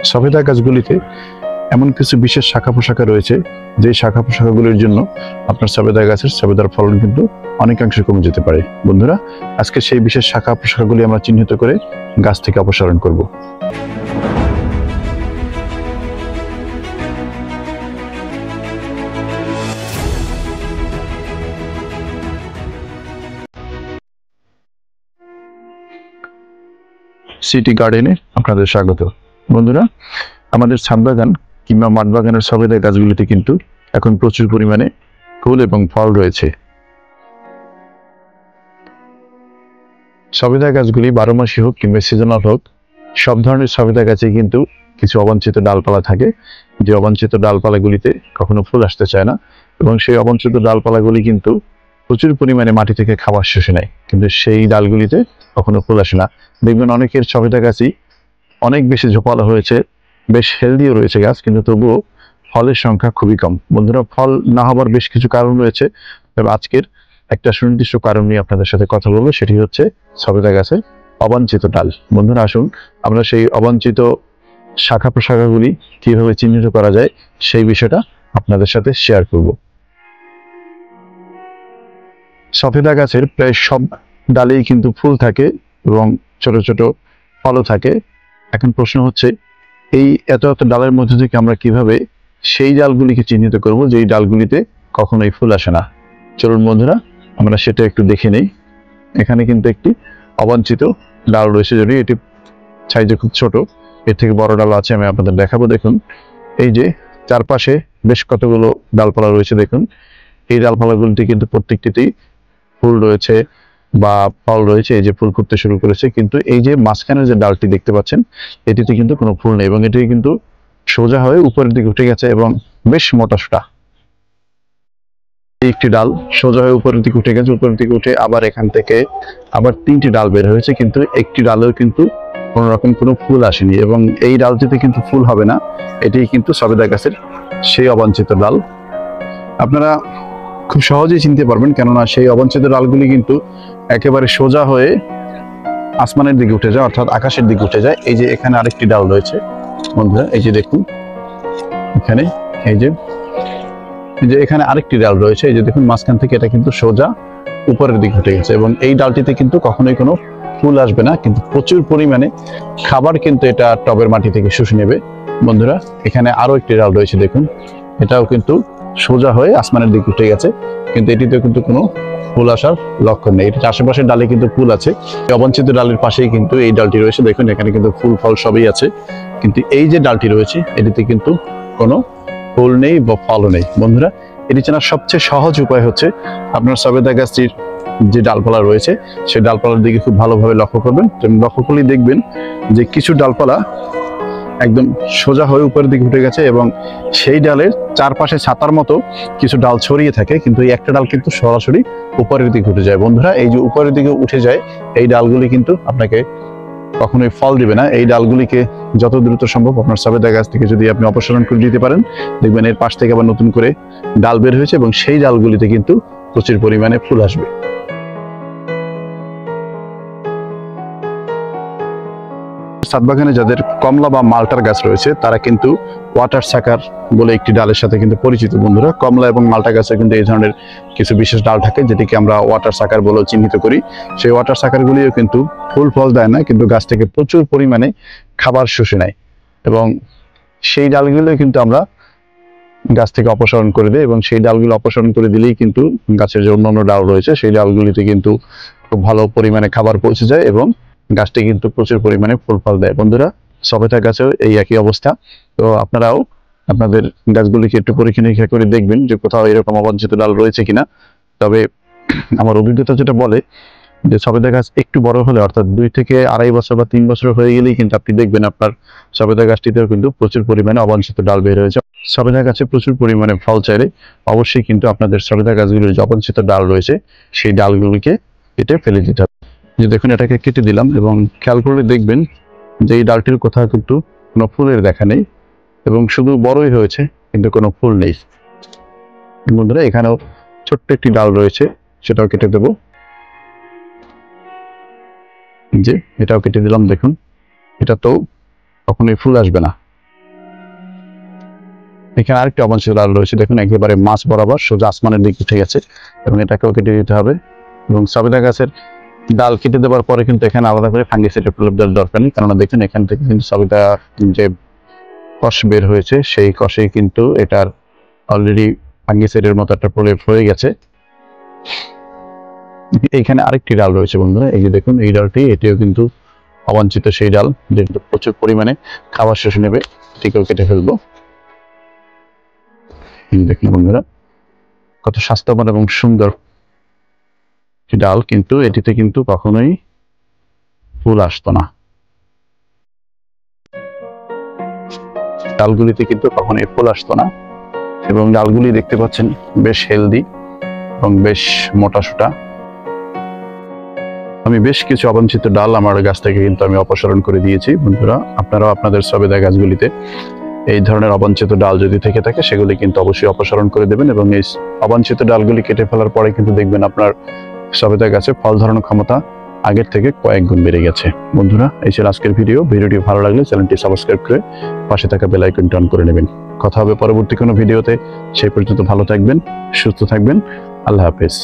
সবেদা গাছগুলিতে এমন কিছু বিশেষ শাখা পোশাখা রয়েছে যে শাখা পোশাখাগুলির জন্য আপনার সবেদা গাছের সবেদার ফলন কিন্তু অনেকাংশে কমে যেতে পারে। বন্ধুরা, আজকে সেই বিশেষ শাখা পোশাখাগুলি আমরা চিহ্নিত করে গাছ থেকে অপসারণ করব। সিটি গার্ডেনে আপনাদের স্বাগত। বন্ধুরা, আমাদের ছাদ বাগান কিংবা মাঠ বাগানের সবেদা গাছগুলিতে কিন্তু এখন প্রচুর পরিমাণে ফুল এবং ফল রয়েছে। সবেদা গাছগুলি 12 মাসই হোক কিংবা সিজনাল হোক, সব ধরনের সবেদা গাছে কিন্তু কিছু অবাঞ্ছিত ডালপালা থাকে, যে অবাঞ্ছিত ডালপালাগুলিতে কখনো ফুল আসতে চায় না এবং সেই অবাঞ্ছিত ডালপালাগুলি কিন্তু প্রচুর পরিমাণে মাটি থেকে খাবার শুষে নেয়, কিন্তু সেই ডালগুলিতে কখনো ফুল আসে না। দেখবেন অনেকের সবেদা গাছই অনেক বেশি ঝোপালো হয়েছে, বেশ হেলদিও রয়েছে গাছ, কিন্তু তবুও ফলের সংখ্যা খুবই কম। বন্ধুরা, ফল না হবার বেশ কিছু কারণ রয়েছে, তবে আজকের একটা সুনির্দিষ্ট কারণ নিয়ে আপনাদের সাথে কথা বলবো, সেটি হচ্ছে সবেদা গাছে অবাঞ্ছিত ডাল। বন্ধুরা, আসুন আমরা সেই অবাঞ্ছিত শাখা প্রশাখাগুলি কিভাবে চিহ্নিত করা যায় সেই বিষয়টা আপনাদের সাথে শেয়ার করব। সবেদা গাছের প্রায় সব ডালেই কিন্তু ফুল থাকে এবং ছোট ছোট ফলও থাকে। এখন প্রশ্ন হচ্ছে, এই এত এত ডালের মধ্যে থেকে আমরা কিভাবে সেই ডালগুলিকে চিহ্নিত করব যেই ডালগুলিতে কখনোই ফুল আসে না? চলুন বন্ধুরা, আমরা সেটা একটু দেখে নেই। এখানে কিন্তু একটি অবাঞ্ছিত ডাল রয়েছে, যদি এটি সাইজে খুব ছোট, এর থেকে বড় ডাল আছে, আমি আপনাদের দেখাবো। দেখুন, এই যে চারপাশে বেশ কতগুলো ডালপালা রয়েছে, দেখুন এই ডালপালাগুলিতে কিন্তু প্রত্যেকটিতেই ফুল রয়েছে বা ফল রয়েছে। এই যে ফুল ফুটতে শুরু করেছে, কিন্তু এই যে মাঝখানে যে ডালটি দেখতে পাচ্ছেন এটিতে কিন্তু কোনো ফুল নেই এবং এটি কিন্তু সোজা হয়ে উপরের দিকে উঠে গেছে এবং বেশ মোটাসোটা। একটি ডাল সোজা হয়ে উপরের দিকে উঠে গেছে, উপরের দিকে উঠে আবার এখান থেকে আবার 3টি ডাল বের হয়েছে, কিন্তু একটি ডালেও কিন্তু কোনো রকম কোনো ফুল আসেনি এবং এই ডালটিতে কিন্তু ফুল হবে না। এটি কিন্তু সবেদা গাছের সেই অবাঞ্ছিত ডাল। আপনারা খুব সহজেই চিনতে পারবেন, কেননা সেই অবাঞ্ছিত ডালগুলি কিন্তু একেবারে সোজা হয়ে আসমানের দিকে উঠে যায়, অর্থাৎ আকাশের দিকে উঠে যায়। এই যে এখানে আরেকটি ডাল রয়েছে বন্ধুরা, এই যে দেখুন এখানে, এই যে এখানে আরেকটি ডাল রয়েছে, এই যে দেখুন মাঝখান থেকে এটা কিন্তু সোজা উপরের দিকে উঠে গেছে এবং এই ডালটিতে কিন্তু কখনোই কোনো ফুল আসবে না, কিন্তু প্রচুর পরিমাণে খাবার কিন্তু এটা টবের মাটি থেকে শুষে নেবে। বন্ধুরা, এখানে আরো একটি ডাল রয়েছে, দেখুন এটাও কিন্তু সোজা হয়ে আসমানের দিকে উঠে গেছে, কিন্তু এটিতেও কিন্তু কোনো ফুল আসার লক্ষণ নেই। এটির আশেপাশের ডালে কিন্তু ফুল আছে। অবাঞ্ছিত ডালের পাশেই কিন্তু এই ডালটি রয়েছে, দেখুন এখানে কিন্তু ফুল ফল সবই আছে, কিন্তু এই যে ডালটি রয়েছে এটিতে কিন্তু কোনো ফুল নেই বা ফলও নেই। বন্ধুরা, এটি চেনার সবচেয়ে সহজ উপায় হচ্ছে আপনার সবেদা গাছটির যে ডালপালা রয়েছে সেই ডালপালার দিকে খুব ভালোভাবে লক্ষ্য করবেন। লক্ষ্য করলেই দেখবেন যে কিছু ডালপালা একদম সোজা হয়ে উপরের দিকে উঠে গেছে এবং সেই ডালের চারপাশে ছাতার মতো কিছু ডাল ছড়িয়ে থাকে, কিন্তু এই একটা ডাল কিন্তু সরাসরি উপরের দিকে উঠে যায়। বন্ধুরা, এই যে উপরের দিকে উঠে যায় এই ডালগুলি কিন্তু আপনাকে কখনোই ফল দিবে না। এই ডালগুলিকে যত দ্রুত সম্ভব আপনার সবেদা গাছ থেকে যদি আপনি অপসারণ করে দিতে পারেন, দেখবেন এর পাশ থেকে আবার নতুন করে ডাল বের হয়েছে এবং সেই ডালগুলিতে কিন্তু প্রচুর পরিমাণে ফুল আসবে। ছাদ বাগানে যাদের কমলা বা মালটার গাছ রয়েছে তারা কিন্তু ওয়াটার সাকার বলে একটি ডালের সাথে কিন্তু পরিচিত। বন্ধুরা, কমলা এবং মালটা গাছে কিন্তু এই ধরনের কিছু বিশেষ ডাল থাকে যেটিকে আমরা ওয়াটার সাকার বলেও চিহ্নিত করি। সেই ওয়াটার সাকারগুলিও কিন্তু ফুল ফল দেয় না, কিন্তু গাছ থেকে প্রচুর পরিমাণে খাবার শুষে নেয় এবং সেই ডালগুলো কিন্তু আমরা গাছ থেকে অপসারণ করে দেয় এবং সেই ডালগুলো অপসারণ করে দিলেই কিন্তু গাছের যে অন্যান্য ডাল রয়েছে সেই ডালগুলিতে কিন্তু খুব ভালো পরিমাণে খাবার পৌঁছে যায় এবং গাছটি কিন্তু প্রচুর পরিমাণে ফুল ফল দেয়। বন্ধুরা, সবেদা গাছেও এই একই অবস্থা। তো আপনারাও আপনাদের গাছগুলিকে একটু পরীক্ষা নিরীক্ষা করে দেখবেন যে কোথাও এরকম অবাঞ্ছিত ডাল রয়েছে কিনা। তবে আমার অভিজ্ঞতা যেটা বলে যে সবেদা গাছ একটু বড় হলে, অর্থাৎ 2 থেকে 2.5 বছর বা 3 বছর হয়ে গেলেই কিন্তু আপনি দেখবেন আপনার সবেদা গাছটিতেও কিন্তু প্রচুর পরিমাণে অবাঞ্ছিত ডাল বের হয়েছে। সবেদা গাছে প্রচুর পরিমাণে ফল চাইলে অবশ্যই কিন্তু আপনাদের সবেদা গাছগুলির যে অবাঞ্ছিত ডাল রয়েছে সেই ডালগুলিকে কেটে ফেলে দিতে হবে। যে দেখুন এটাকে কেটে দিলাম এবং খেয়াল করলে দেখবেন যে এই ডালটির কোথাও কিন্তু কোনো ফুলের দেখা নেই এবং শুধু বড়ই হয়েছে কিন্তু কোনো ফুল নেই। বন্ধুরা, এখানেও ছোট্ট একটি ডাল রয়েছে, সেটাও কেটে দেব। যে এটাও কেটে দিলাম, দেখুন এটা তো কখনোই ফুল আসবে না। এখানে আরেকটি অবাঞ্ছিত ডাল রয়েছে, দেখুন একেবারে মাছ বরাবর সোজা আসমানের দিকে উঠে গেছে, এবং এটাকেও কেটে দিতে হবে। এবং সবেদা গাছের ডাল কেটে দেওয়ার পরে কিন্তু এখানে আলাদা করে ফাঙ্গিসাইডের প্রলেপ দেওয়ার দরকার নেই, কেননা দেখুন এখান থেকে কিন্তু সবেদা যে কষ বের হয়েছে সেই কষেই কিন্তু এটার অলরেডি ফাঙ্গিসাইডের মতো একটা প্রলেপ হয়ে গেছে। এইখানে আরেকটি ডাল রয়েছে বন্ধুরা, এই যে দেখুন এই ডালটি, এটিও কিন্তু অবাঞ্ছিত সেই ডাল, যেটা প্রচুর পরিমাণে খাবার শেষে নেবে, এটিকেও কেটে ফেলবো। দেখুন বন্ধুরা কত স্বাস্থ্যবান এবং সুন্দর ডাল, কিন্তু এটিতে কিন্তু কখনোই ফুল আসতো না, ডালগুলিতে কিন্তু কখনোই ফুল আসতো না। এবং ডালগুলি দেখতে পাচ্ছেন বেশ হেলদি এবং বেশ মোটাসোটা। আমি বেশ কিছু অবাঞ্ছিত ডাল আমার গাছ থেকে কিন্তু আমি অপসারণ করে দিয়েছি। বন্ধুরা আপনারাও আপনাদের সবেদা গাছগুলিতে এই ধরনের অবাঞ্ছিত ডাল যদি থেকে থাকে সেগুলি কিন্তু অবশ্যই অপসারণ করে দেবেন, এবং এই অবাঞ্ছিত ডালগুলি কেটে ফেলার পরে কিন্তু দেখবেন আপনার সবেদা গাছে ফল ধারণ ক্ষমতা আগের থেকে কয়েক গুণ বেড়ে গেছে। বন্ধুরা এই ছিল আজকের ভিডিওটি ভালো লাগলে চ্যানেলটি সাবস্ক্রাইব করে পাশে থাকা বেল আইকনটি অন করে নেবেন। কথা হবে পরবর্তী কোনো ভিডিওতে, সেই পর্যন্ত ভালো থাকবেন, সুস্থ থাকবেন, আল্লাহ হাফেজ।